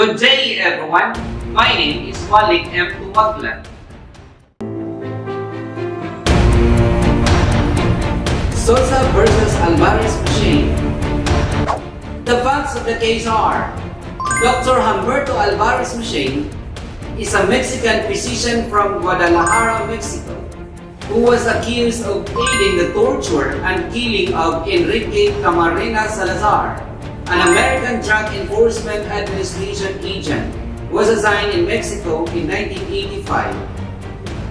Good day, everyone. My name is Malik M. Tumaglan. SOSA versus Alvarez Machine. The facts of the case are: Dr. Humberto Alvarez Machine is a Mexican physician from Guadalajara, Mexico, who was accused of aiding the torture and killing of Enrique Camarena Salazar, an American Drug Enforcement Administration agent who was assigned in Mexico in 1985.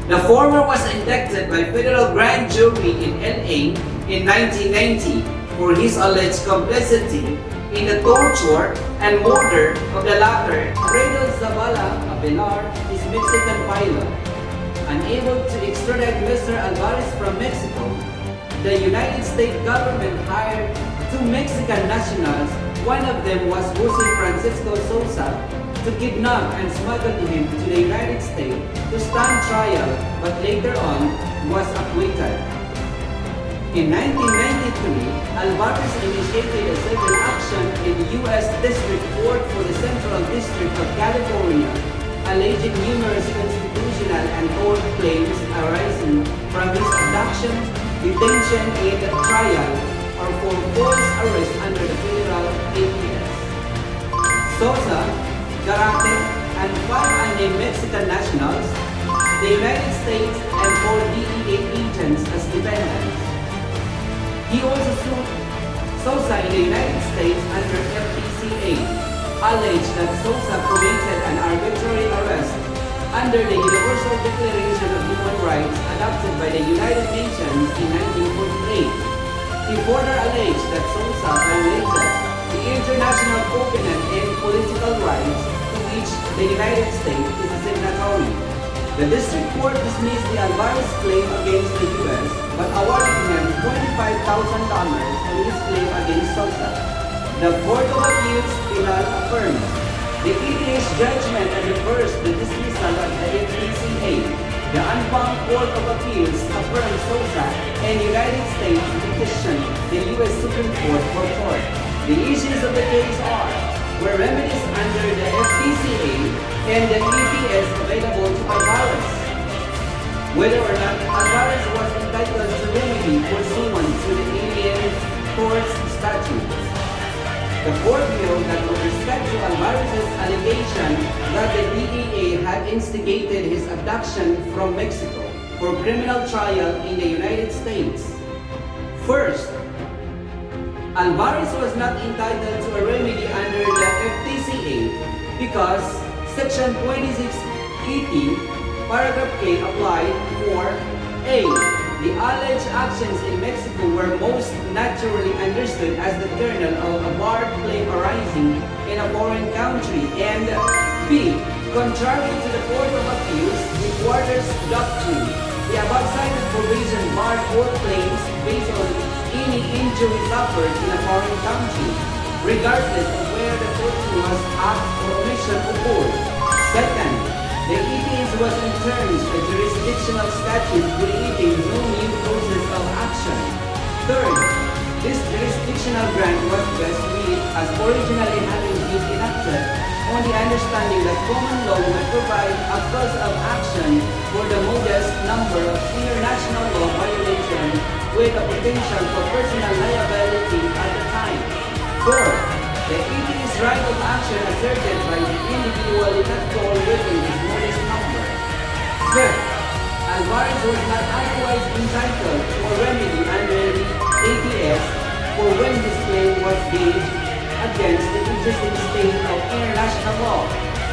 The former was indicted by federal grand jury in LA in 1990 for his alleged complicity in the torture and murder of the latter. Fredo Zavala Avelar is Mexican pilot. Unable to extradite Mr. Alvarez from Mexico, the United States government hired two Mexican nationals. One of them was Jose Francisco Sosa, to kidnap and smuggle him to the United States to stand trial, but later on was acquitted. In 1993, Alvarez initiated a civil action in the U.S. District Court for the Central District of California, alleging numerous constitutional and tort claims arising from his abduction, detention, and trial, or for false arrest under the federal APS. Sosa, Garate, and 5 unnamed Mexican nationals, the United States, and 4 DEA agents as defendants. He also sued Sosa in the United States under FTCA, alleged that Sosa committed an arbitrary arrest under the Universal Declaration of Human Rights adopted by the United Nations in 1948. He further alleged that Sosa violated the international covenant and political rights to which the United States is a signatory. The district court dismissed the Alvarez claim against the U.S. but awarded him $25,000 on his claim against Sosa. The Court of Appeals final affirmed the EPA's judgment and reversed the dismissal of the FTCA. The Unbound Court of Appeals affirmed Sosa and United States petitioned the U.S. Supreme Court for tort. The issues of the case are: were remedies under the FTCA and the EPS available to Alvarez? Whether or not Alvarez was entitled to remedy pursuant to the Alien Torts Statute. The court ruled that with respect to Alvarez's allegation that the DEA had instigated his abduction from Mexico for criminal trial in the United States. First, Alvarez was not entitled to a remedy under the FTCA because Section 2680, Paragraph K applied for A. The alleged actions in Mexico were most naturally understood as the kernel of a barred claim arising in a foreign country, and B. Contrary to the Court of Appeals Reporters Doctrine, the above-cited provision barred all claims based on any injury suffered in a foreign country, regardless of where the tortuous act or omission occurred. Second, the EPS was in turns a jurisdictional statute creating no new process of action. Third, this jurisdictional grant was best read as originally having been enacted on the understanding that common law would provide a cause of action for the modest number of international law violations with a potential for personal liability at the time. Fourth, the EP's right of action asserted by the individual did not fall within this modest number. Fifth, Alvarez was not otherwise entitled to a remedy under the APS for when his claim was gauged against the existing state of international law.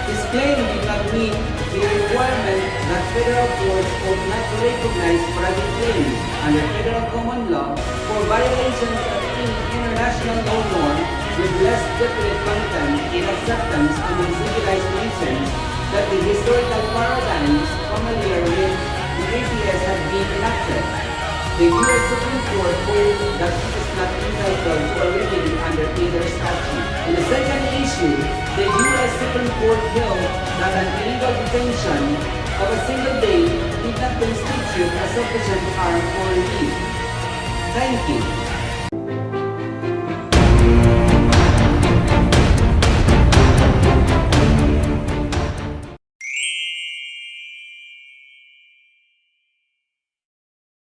His claim did not meet the requirement that federal courts ought not to recognize private claims under federal common law for violations of any international law norm with less definite content in acceptance among civilized nations that the historical paradigms familiar with the APS had been enacted. The U.S. Supreme Court ruled that he is not entitled to a remedy under either statute. In the second issue, the U.S. Supreme Court held that an illegal detention of a single day did not constitute a sufficient harm or relief. Thank you.